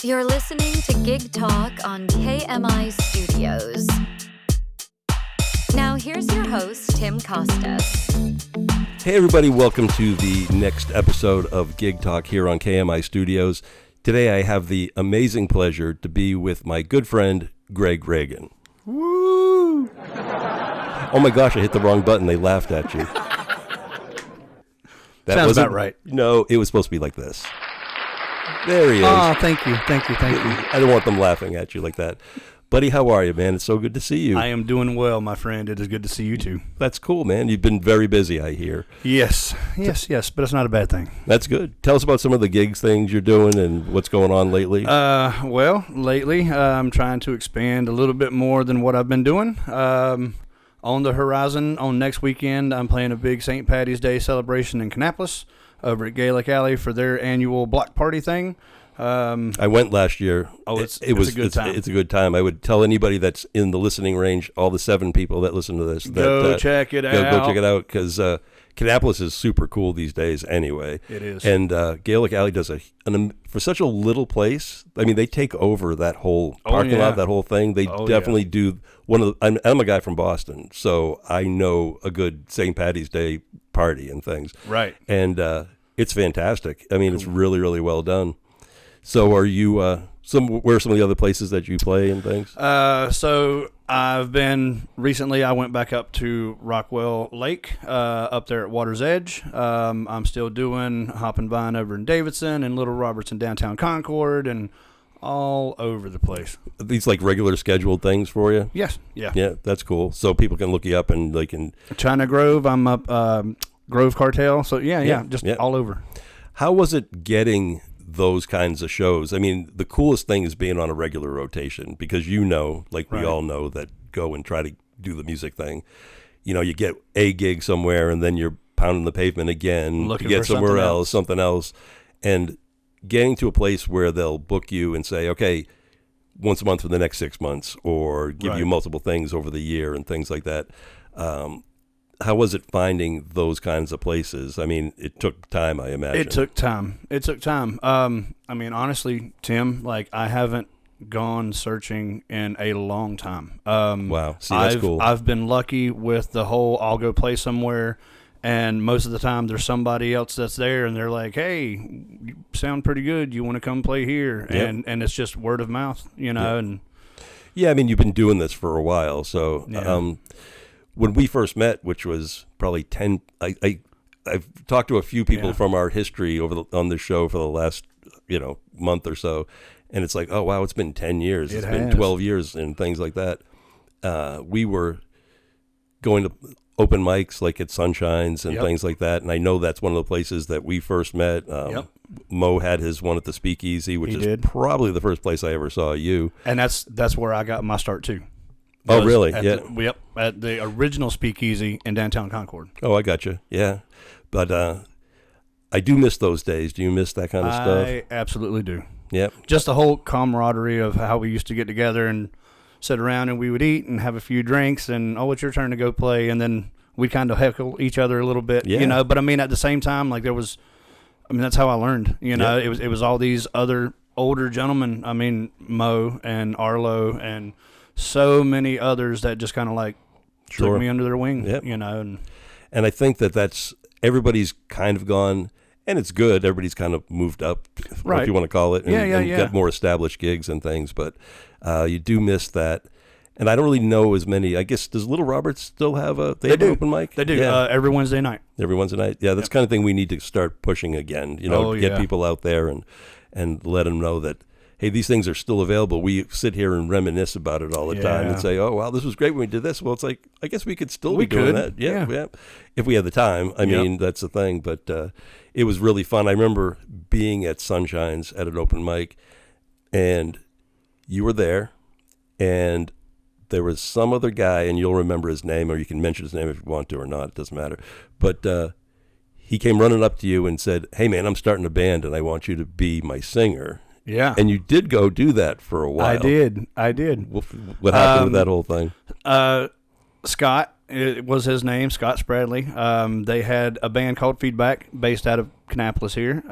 You're listening to Gig Talk on KMI Studios. Now here's your host, Tim Kostas. Hey everybody, welcome to the next episode of Gig Talk here on KMI Studios. Today I have the amazing pleasure to be with my good friend, Greg Ragan. Woo! Oh my gosh, I hit the wrong button. They laughed at you. That Sounds wasn't about right. No, it was supposed to be like this. There he is. Oh, thank you. I don't want them laughing at you like that. Buddy, how are you, man? It's so good to see you. I am doing well, my friend. It is good to see you too. That's cool, man. You've been very busy, I hear. Yes, but it's not a bad thing. That's good. Tell us about some of the gigs things you're doing and what's going on lately. Lately, I'm trying to expand a little bit more than what I've been doing. On the horizon, on next weekend, I'm playing a big St. Patty's Day celebration in Kannapolis over at Gaelic Alley for their annual block party thing. I went last year. Oh, it's a good time. It's a good time. I would tell anybody that's in the listening range, all the 7 people that listen to this, that go check it out. Go check it out because Kannapolis is super cool these days. Anyway, it is. And Gaelic Alley does for such a little place. I mean, they take over that whole parking lot, that whole thing. They definitely do one of the. I'm a guy from Boston, so I know a good St. Patty's Day party and things. Right. And it's fantastic. I mean, it's really, really well done. So are you, where are some of the other places that you play and things? So I've been, recently I went back up to Rockwell Lake, up there at Water's Edge. I'm still doing Hop and Vine over in Davidson and Little Roberts in downtown Concord and all over the place. Are these like regular scheduled things for you? Yes. Yeah. Yeah, that's cool. So people can look you up and they can. China Grove, I'm up, Grove Cartel. So yeah, all over. How was it getting those kinds of shows? I mean, the coolest thing is being on a regular rotation because we all know that go and try to do the music thing. You know, you get a gig somewhere and then you're pounding the pavement again to get somewhere else, something else. And getting to a place where they'll book you and say, okay, once a month for the next 6 months or give you multiple things over the year and things like that. How was it finding those kinds of places? I mean, it took time, I imagine. It took time. I mean, honestly, Tim, I haven't gone searching in a long time. Wow. See, that's cool. I've been lucky with the whole I'll go play somewhere, and most of the time there's somebody else that's there, and they're like, hey, you sound pretty good. You want to come play here? Yep. And it's just word of mouth, you know. Yep. And yeah, I mean, you've been doing this for a while, so when we first met, which was probably 10, I've talked to a few people from our history on the show for the last, month or so, and it's like, oh, wow, it's been 10 years. It's been 12 years and things like that. We were going to open mics like at Sunshines and things like that, and I know that's one of the places that we first met. Mo had his one at the Speakeasy, which is probably the first place I ever saw you. And that's where I got my start, too. Oh, really? At the original Speakeasy in downtown Concord. Oh, I got you. Yeah. But I do miss those days. Do you miss that kind of stuff? I absolutely do. Yep. Just the whole camaraderie of how we used to get together and sit around and we would eat and have a few drinks and, oh, it's your turn to go play. And then we'd kind of heckle each other a little bit, But, I mean, at the same time, that's how I learned. It was all these other older gentlemen. I mean, Mo and Arlo and so many others that just kind of took me under their wing, And I think that's everybody's kind of gone, and it's good. Everybody's kind of moved up, if you want to call it, and got more established gigs and things. But you do miss that. And I don't really know as many. I guess, does Little Roberts still have an open mic? They do. Yeah. Every Wednesday night. Every Wednesday night. Yeah, that's the kind of thing we need to start pushing again. Get people out there and let them know that, hey, these things are still available. We sit here and reminisce about it all the time and say, oh, wow, this was great when we did this. Well, it's like, I guess we could still be doing that. Yeah. If we had the time. I mean, that's the thing. But it was really fun. I remember being at Sunshines at an open mic, and you were there, and there was some other guy, and you'll remember his name, or you can mention his name if you want to or not. It doesn't matter. But he came running up to you and said, hey, man, I'm starting a band, and I want you to be my singer. Yeah. And you did go do that for a while. I did. What happened with that whole thing? Scott, it was his name, Scott Spradley. They had a band called Feedback based out of Kannapolis here.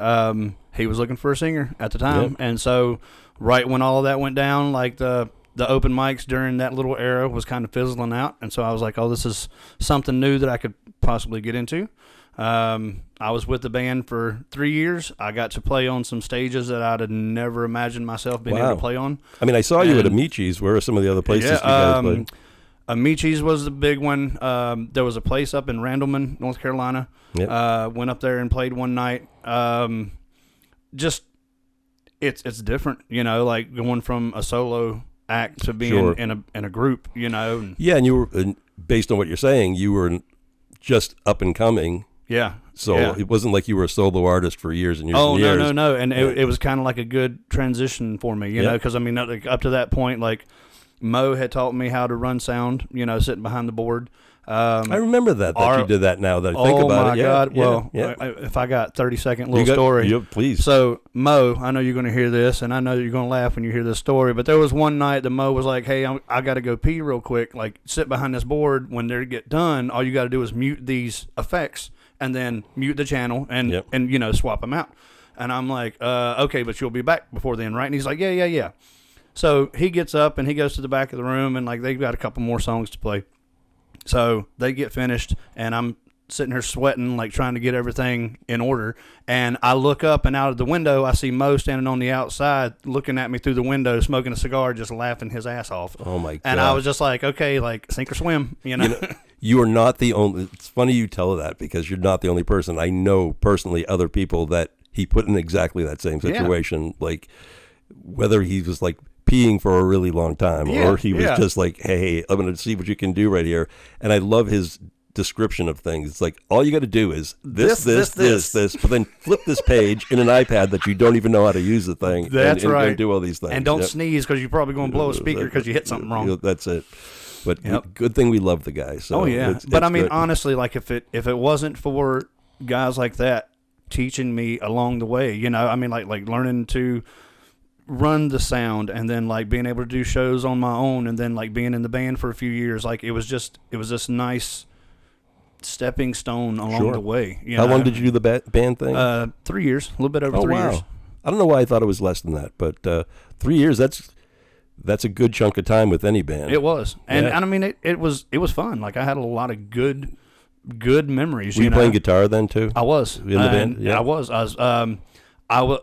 He was looking for a singer at the time. And so right when all of that went down, like the open mics during that little era was kind of fizzling out. And so I was like, oh, this is something new that I could possibly get into. I was with the band for 3 years. I got to play on some stages that I'd have never imagined myself being able to play on. I mean, I saw you at Amici's. Where are some of the other places you guys played? Amici's was the big one. There was a place up in Randleman, North Carolina. Yep. Went up there and played one night. Just it's different, you know, like going from a solo act to being in a group, you know. Yeah, and you were, based on what you're saying, you were just up and coming. Yeah. So it wasn't like you were a solo artist for years and years and years. Oh, no. And it was kind of like a good transition for me, you know, because, I mean, up to that point, like, Mo had taught me how to run sound, you know, sitting behind the board. I remember that you did that now that I think about it. Oh, my God. Well, if I got 30-second little story. Please. So, Mo, I know you're going to hear this, and I know you're going to laugh when you hear this story, but there was one night that Mo was like, hey, I got to go pee real quick. Like, sit behind this board. When they get done, all you got to do is mute these effects and then mute the channel and you know, swap them out. And I'm like, okay, but you'll be back before then, right? And he's like, yeah. So he gets up and he goes to the back of the room, and like they've got a couple more songs to play. So they get finished, and I'm sitting here sweating, like trying to get everything in order. And I look up, and out of the window, I see Mo standing on the outside, looking at me through the window, smoking a cigar, just laughing his ass off. Oh my God! And I was just like, okay, like sink or swim, you know. You are not the only. It's funny you tell that, because you're not the only person. I know personally other people that he put in exactly that same situation, like whether he was like peeing for a really long time or he was just like, hey, I'm going to see what you can do right here. And I love his description of things. It's like, all you got to do is this, but then flip this page in an iPad that you don't even know how to use the thing. That's right. And do all these things. And don't sneeze, because you're probably going to blow a speaker because you hit something wrong. That's it. But good thing we love the guy. So but I mean, good. Honestly, like if it wasn't for guys like that teaching me along the way, you know, I mean, like learning to run the sound, and then like being able to do shows on my own, and then like being in the band for a few years, like it was this nice stepping stone along the way. You How know? long did you do the band thing? 3 years, a little bit over 3 years. I don't know why I thought it was less than that, but 3 years, that's a good chunk of time with any band. It was. And I mean it was fun. Like I had a lot of good memories. Were you playing guitar then too? I was. In the band? Yeah, I was.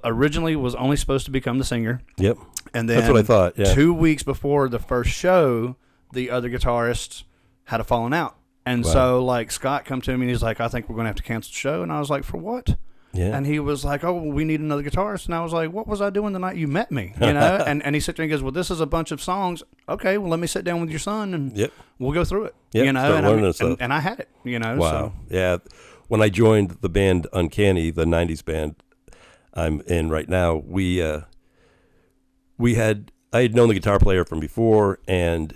Originally was only supposed to become the singer. Yep. And then that's what I thought. Yeah. 2 weeks before the first show, the other guitarist had a falling out. And so like Scott come to me and he's like, I think we're going to have to cancel the show. And I was like, for what? Yeah. And he was like, oh, well, we need another guitarist. And I was like, what was I doing the night you met me? You know? and he sat there and goes, well, this is a bunch of songs. Okay, well, let me sit down with your son and we'll go through it. Yep. You know, and I had it, you know. Wow. So. Yeah. When I joined the band Uncanny, the 90s band I'm in right now, I had known the guitar player from before, and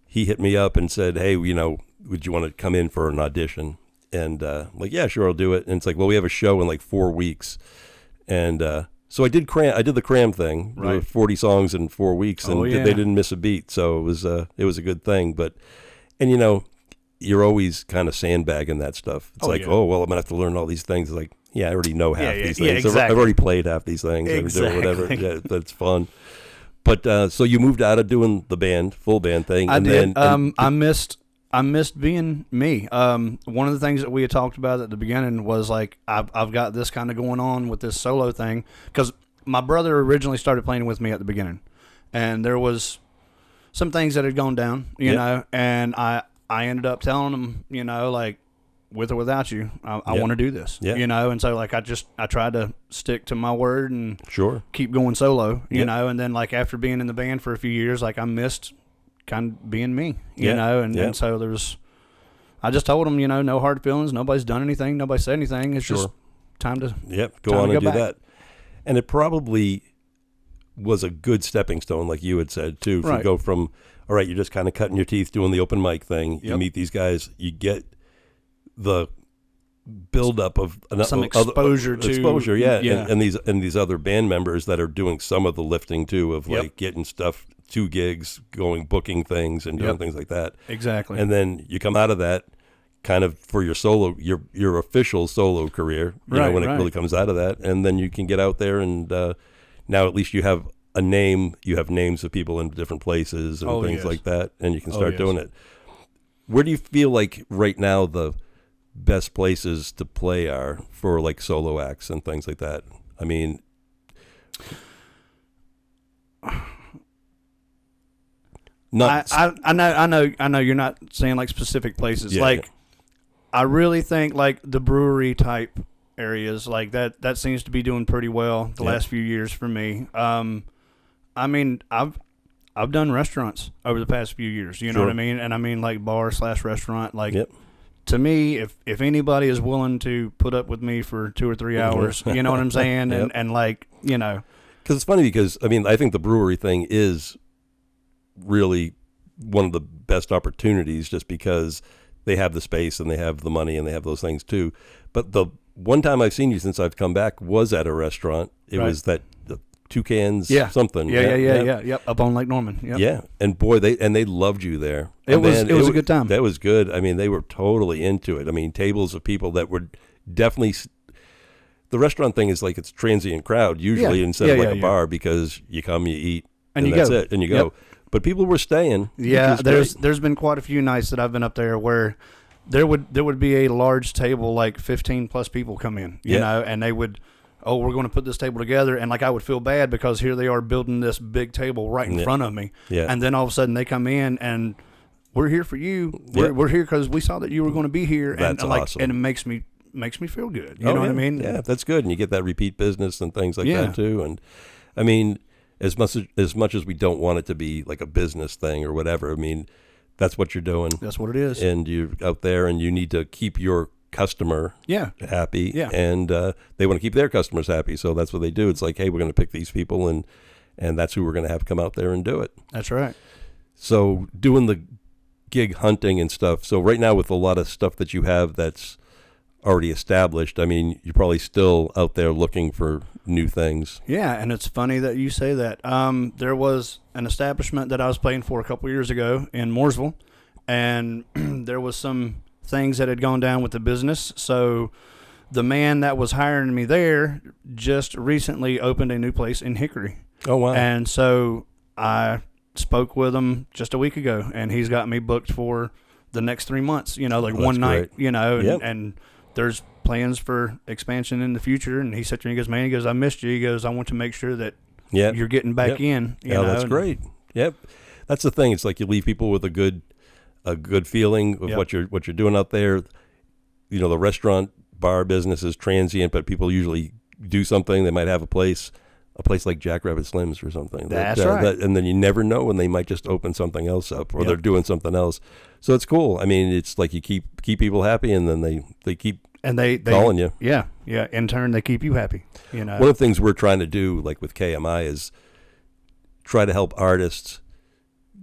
he hit me up and said, hey, you know, would you want to come in for an audition? And like, yeah, sure, I'll do it. And it's like, well, we have a show in like 4 weeks. And so I did the cram thing, right. 40 songs in 4 weeks, and they didn't miss a beat. So it was a good thing. And you know, you're always kind of sandbagging that stuff. It's oh, well, I'm going to have to learn all these things. It's like, yeah, I already know half these things. Yeah, exactly. I've already played half these things. Exactly. Whatever. Yeah, that's fun. But so you moved out of doing the full band thing. I did. I missed being me. One of the things that we had talked about at the beginning was like, I've got this kind of going on with this solo thing, because my brother originally started playing with me at the beginning, and there was some things that had gone down, you know, and I ended up telling him, you know, like, with or without you, I want to do this, you know, and so like I tried to stick to my word and keep going solo, you know, and then like after being in the band for a few years, like I missed kind of being me, you know, and so I just told him, you know, no hard feelings, nobody's done anything, nobody said anything, it's just time to go on and do that. And it probably was a good stepping stone, like you had said too, to go from, all right, you're just kind of cutting your teeth doing the open mic thing, you meet these guys, you get the buildup of some exposure and these other band members that are doing some of the lifting too, of like getting stuff to gigs, booking things and doing things like that. Exactly. And then you come out of that kind of for your solo, your official solo career, you know, when it really comes out of that, and then you can get out there and now at least you have a name, you have names of people in different places and things like that, and you can start doing it. Where do you feel like right now the best places to play are for like solo acts and things like that? I mean, I know you're not saying like specific places. I really think like the brewery type areas like that seems to be doing pretty well the last few years for me. I mean, I've done restaurants over the past few years, you know what I mean? And I mean like bar/restaurant. Like to me, if anybody is willing to put up with me for 2 or 3 hours, you know what I'm saying? And like, you know. Because it's funny because, I mean, I think the brewery thing is really one of the best opportunities just because they have the space and they have the money and they have those things too. But the one time I've seen you since I've come back was at a restaurant. It was that Toucans something. Yep, up on Lake Norman. Yep. Yeah, and boy, they loved you there. It was a good time. That was good. I mean, they were totally into it. I mean, tables of people that were definitely. The restaurant thing is like it's transient crowd usually instead of like a bar because you come, you eat, and that's it, and you go. But people were staying. Yeah, there's been quite a few nights that I've been up there where there would be a large table, like 15 plus people come in, you know, and they would. Oh, we're going to put this table together, and like I would feel bad because here they are building this big table right in front of me, and then all of a sudden they come in and we're here for you. We're here because we saw that you were going to be here, that's and awesome. And it makes me feel good. You know what I mean? Yeah, that's good, and you get that repeat business and things like that too. And I mean, as much as we don't want it to be like a business thing or whatever, I mean, that's what you're doing. That's what it is. And you're out there, and you need to keep your customer happy, and they want to keep their customers happy, so that's what they do. It's like, hey, we're going to pick these people, and that's who we're going to have come out there and do it. That's right. So doing the gig hunting and stuff, so right now with a lot of stuff that you have that's already established, I mean, you're probably still out there looking for new things. Yeah, and it's funny that you say that. There was an establishment that I was playing for a couple years ago in Mooresville, and there was some things that had gone down with the business. So the man that was hiring me there just recently opened a new place in Hickory. Oh, wow. And so I spoke with him just a week ago, and he's got me booked for the next 3 months, you know, like one night, you know, and there's plans for expansion in the future. And he said to me, he goes, man, he goes, I missed you. He goes, I want to make sure that you're getting back in. You know? That's great. Yep. That's the thing. It's like you leave people with a good feeling of what you're doing out there. You know, the restaurant bar business is transient, but people usually do something. They might have a place like Jackrabbit Slim's or something. That's right. And then you never know when they might just open something else up, or they're doing something else. So it's cool. I mean, it's like you keep people happy, and then they keep they calling you. Yeah. In turn, they keep you happy. You know, one of the things we're trying to do, like with KMI, is try to help artists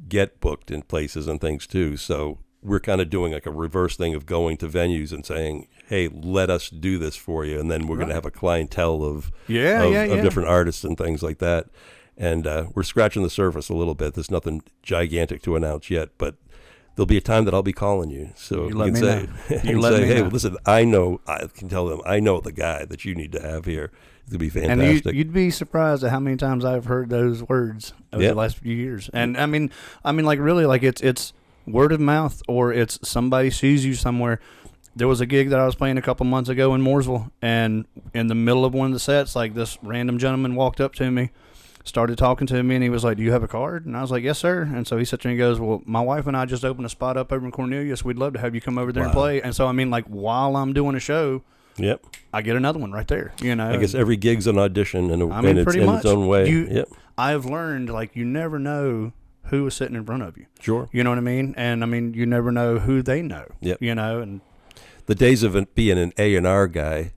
get booked in places and things too. So we're kind of doing like a reverse thing of going to venues and saying, hey, let us do this for you, and then we're going to have a clientele of different artists and things like that. And we're scratching the surface a little bit. There's nothing gigantic to announce yet, but there'll be a time that I'll be calling you, so you can say, hey, well, listen, I can tell them I know the guy that you need to have here. It's gonna be fantastic. And you'd be surprised at how many times I've heard those words over the last few years. And I mean, like really, like it's word of mouth, or it's somebody sees you somewhere. There was a gig that I was playing a couple months ago in Mooresville, and in the middle of one of the sets, like this random gentleman walked up to me, started talking to me, and he was like, do you have a card? And I was like, yes, sir. And so he said to me, he goes, well, my wife and I just opened a spot up over in Cornelius. We'd love to have you come over there and play. And so, I mean, like, while I'm doing a show, I get another one right there, you know. I guess every gig's an audition in its own way. I've learned, like, you never know who is sitting in front of you. Sure. You know what I mean? And, I mean, you never know who they know, you know. And the days of being an A&R guy,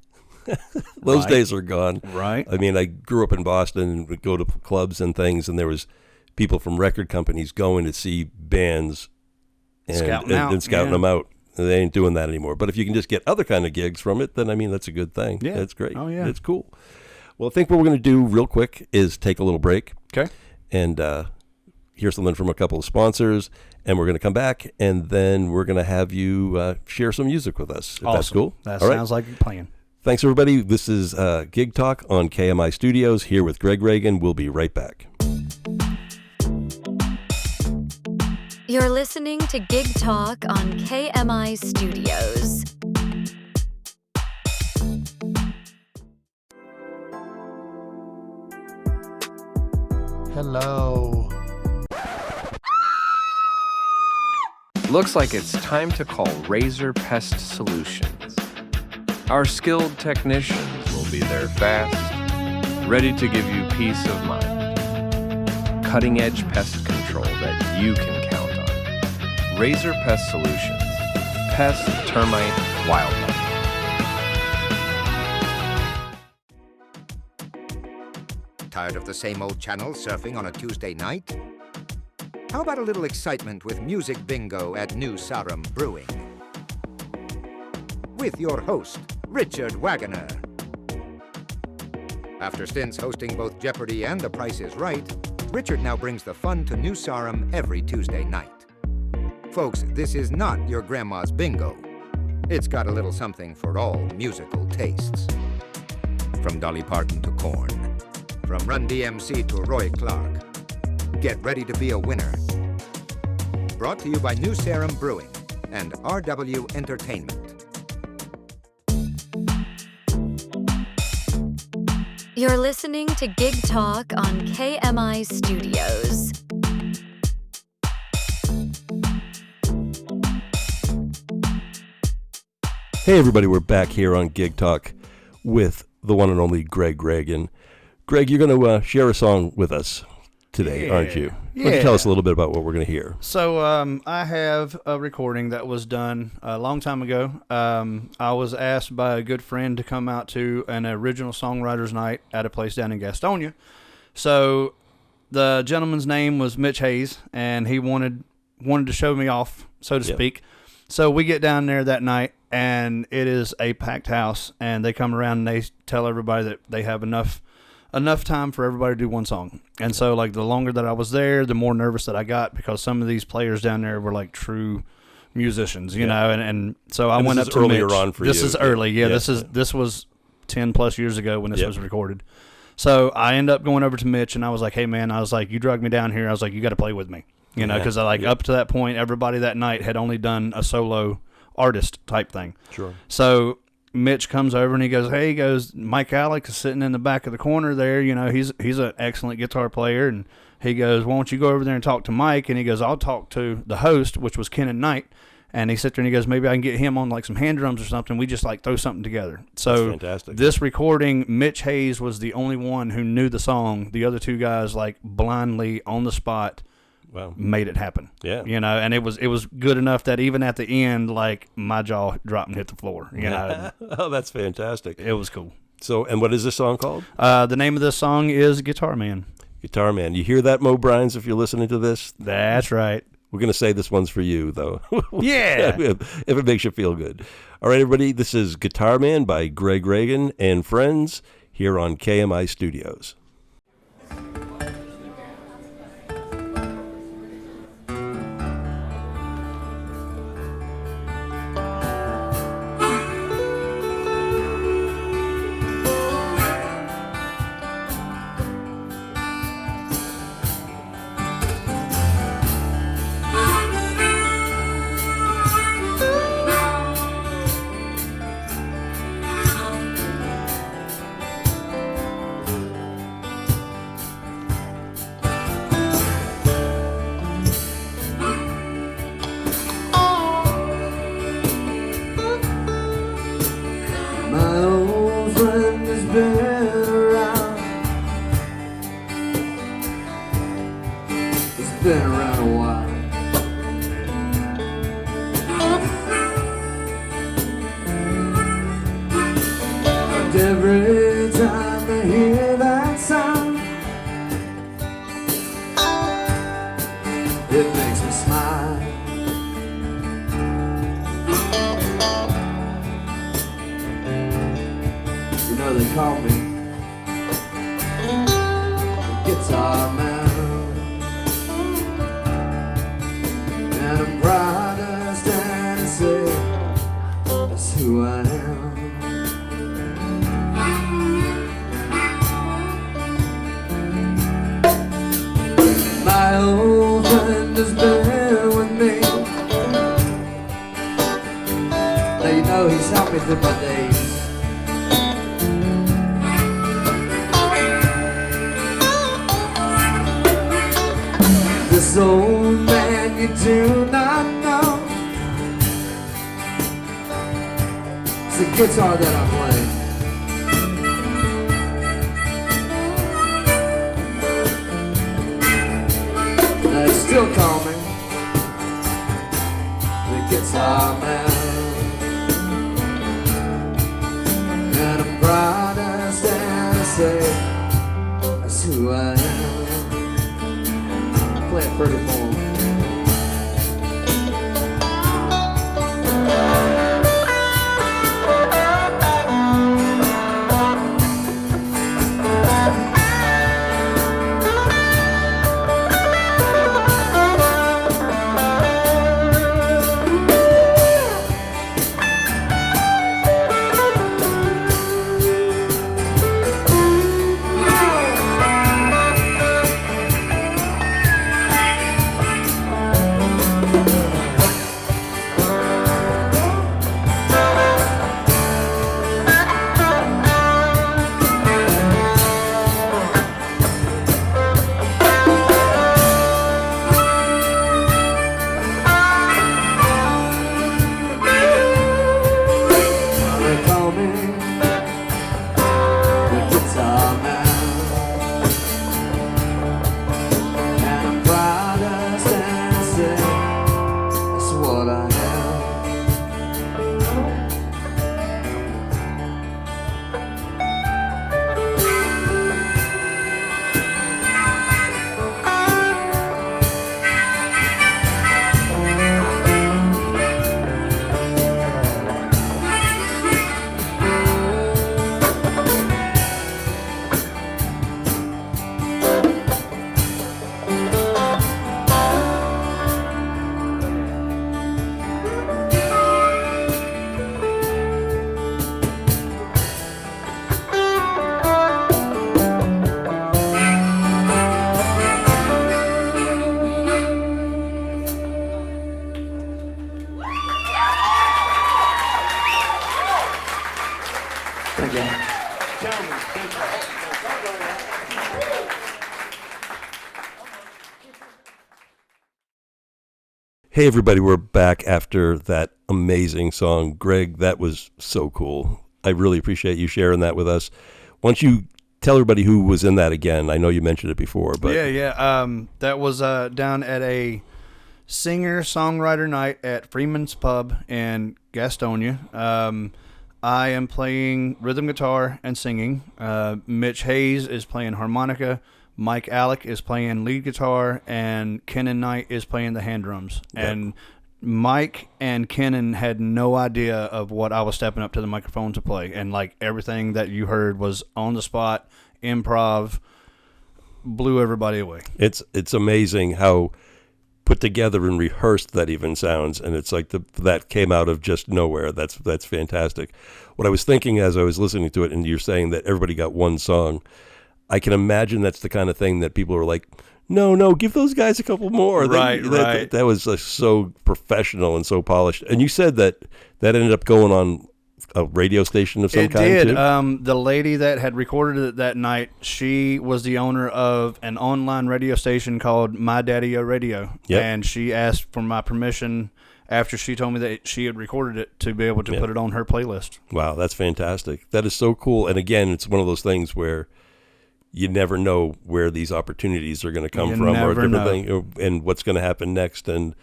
those days are gone. Right. I mean, I grew up in Boston and would go to clubs and things, and there was people from record companies going to see bands and scouting them out. They ain't doing that anymore. But if you can just get other kind of gigs from it, then, I mean, that's a good thing. Yeah. That's great. Oh, yeah. It's cool. Well, I think what we're going to do real quick is take a little break. Okay. And hear something from a couple of sponsors, and we're going to come back, and then we're going to have you share some music with us, if that's cool. That sounds like a plan. Thanks, everybody. This is Gig Talk on KMI Studios, here with Greg Ragan. We'll be right back. You're listening to Gig Talk on KMI Studios. Hello. Looks like it's time to call Razor Pest Solutions. Our skilled technicians will be there fast, ready to give you peace of mind. Cutting-edge pest control that you can count on. Razor Pest Solutions. Pest, termite, wildlife. Tired of the same old channel surfing on a Tuesday night? How about a little excitement with music bingo at New Sarum Brewing? With your host, Richard Wagoner. After stints hosting both Jeopardy and The Price is Right, Richard now brings the fun to New Sarum every Tuesday night. Folks, this is not your grandma's bingo. It's got a little something for all musical tastes. From Dolly Parton to Korn, from Run DMC to Roy Clark. Get ready to be a winner. Brought to you by New Sarum Brewing and RW Entertainment. You're listening to Gig Talk on KMI Studios. Hey everybody, we're back here on Gig Talk with the one and only Greg Ragan. Greg, you're going to share a song with us today, aren't you? Why don't you tell us a little bit about what we're going to hear? So I have a recording that was done a long time ago. I was asked by a good friend to come out to an original songwriters night at a place down in Gastonia. So the gentleman's name was Mitch Hayes, and he wanted to show me off, so to speak. So we get down there that night, and it is a packed house, and they come around and they tell everybody that they have enough time for everybody to do one song. And so, like, the longer that I was there, the more nervous that I got, because some of these players down there were like true musicians, you know. And so I went up to earlier Mitch. On for you. This is early, This was 10 plus years ago when this was recorded. So I ended up going over to Mitch, and I was like, "Hey man," I was like, "You dragged me down here." I was like, "You got to play with me," you know, because up to that point, everybody that night had only done a solo artist type thing. Sure. So Mitch comes over and he goes, Mike Alex is sitting in the back of the corner there. You know, he's an excellent guitar player. And he goes, "Why don't you go over there and talk to Mike?" And he goes, "I'll talk to the host," which was Kenan Knight. And he sits there and he goes, "Maybe I can get him on like some hand drums or something. We just like throw something together." So that's fantastic. This recording, Mitch Hayes was the only one who knew the song. The other two guys, like, blindly on the spot, made it happen. Yeah. You know, and it was good enough that even at the end, like, my jaw dropped and hit the floor. You know. Oh, that's fantastic. It was cool. So, and what is this song called? The name of this song is Guitar Man. Guitar Man. You hear that, Mo Brines, if you're listening to this? That's right. We're going to say this one's for you, though. Yeah. If it makes you feel good. All right, everybody, this is Guitar Man by Greg Ragan and friends here on KMI Studios. Every time I hear that sound, it makes me smile. You know they call me the Guitar Man, and I'm proud to stand and say that's who I am. My old friend has been with you know he's helped me through my days. This old man you do not know. It's the guitar that I'm playing. They still call me the guitar man. And I'm proud to stand and say that's who I am. Play it pretty more. Hey everybody, we're back after that amazing song. Greg, that was so cool. I really appreciate you sharing that with us. Why don't you tell everybody who was in that again? I know you mentioned it before, but that was down at a singer-songwriter night at Freeman's Pub in Gastonia. I am playing rhythm guitar and singing. Mitch Hayes is playing harmonica. Mike Alec is playing lead guitar, and Kenan Knight is playing the hand drums. Yep. And Mike and Kenan had no idea of what I was stepping up to the microphone to play. And, like, everything that you heard was on the spot, improv, blew everybody away. It's amazing how put together and rehearsed that even sounds, and it's like that came out of just nowhere. That's fantastic. What I was thinking as I was listening to it, and you're saying that everybody got one song, I can imagine that's the kind of thing that people are like, no, give those guys a couple more. Right. That was so professional and so polished. And you said that ended up going on a radio station of some kind, too? It did. The lady that had recorded it that night, she was the owner of an online radio station called My Daddy-O Radio. Yep. And she asked for my permission after she told me that she had recorded it to be able to put it on her playlist. Wow, that's fantastic. That is so cool. And again, it's one of those things where you never know where these opportunities are going to come from, or different thing, and what's going to happen next. And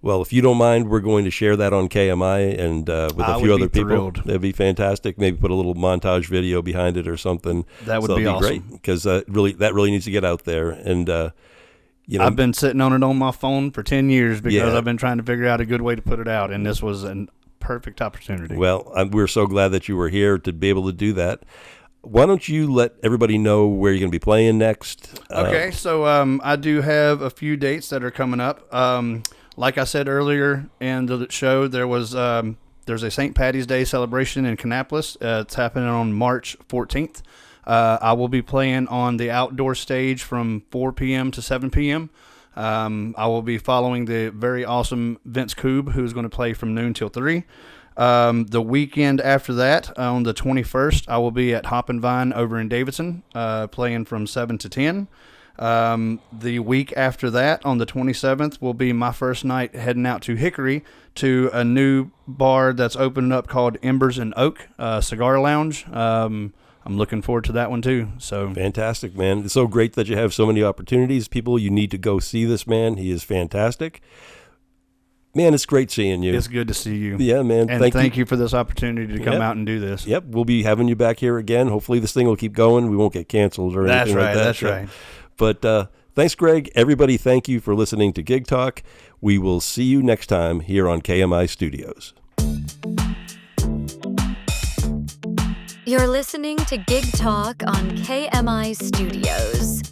well, if you don't mind, we're going to share that on KMI and with a few other people. Thrilled. That'd be fantastic. Maybe put a little montage video behind it or something. That would be awesome. Great, because that really needs to get out there. And I've been sitting on it on my phone for 10 years because I've been trying to figure out a good way to put it out, and this was a perfect opportunity. Well, we're so glad that you were here to be able to do that. Why don't you let everybody know where you're going to be playing next? Okay, so I do have a few dates that are coming up. Like I said earlier in the show, there's a St. Paddy's Day celebration in Kannapolis. It's happening on March 14th. I will be playing on the outdoor stage from 4 p.m. to 7 p.m. I will be following the very awesome Vince Koob, who's going to play from noon till 3. The weekend after that, on the 21st, I will be at Hop and Vine over in Davidson, playing from 7 to 10. The week after that, on the 27th, will be my first night heading out to Hickory to a new bar that's opening up called Embers and Oak Cigar Lounge. I'm looking forward to that one too. So fantastic, man! It's so great that you have so many opportunities. People, you need to go see this man. He is fantastic. Man, it's great seeing you. It's good to see you. Yeah, man. And thank you for this opportunity to come out and do this. Yep, we'll be having you back here again. Hopefully this thing will keep going. We won't get canceled or anything like that. That's right. But thanks, Greg. Everybody, thank you for listening to Gig Talk. We will see you next time here on KMI Studios. You're listening to Gig Talk on KMI Studios.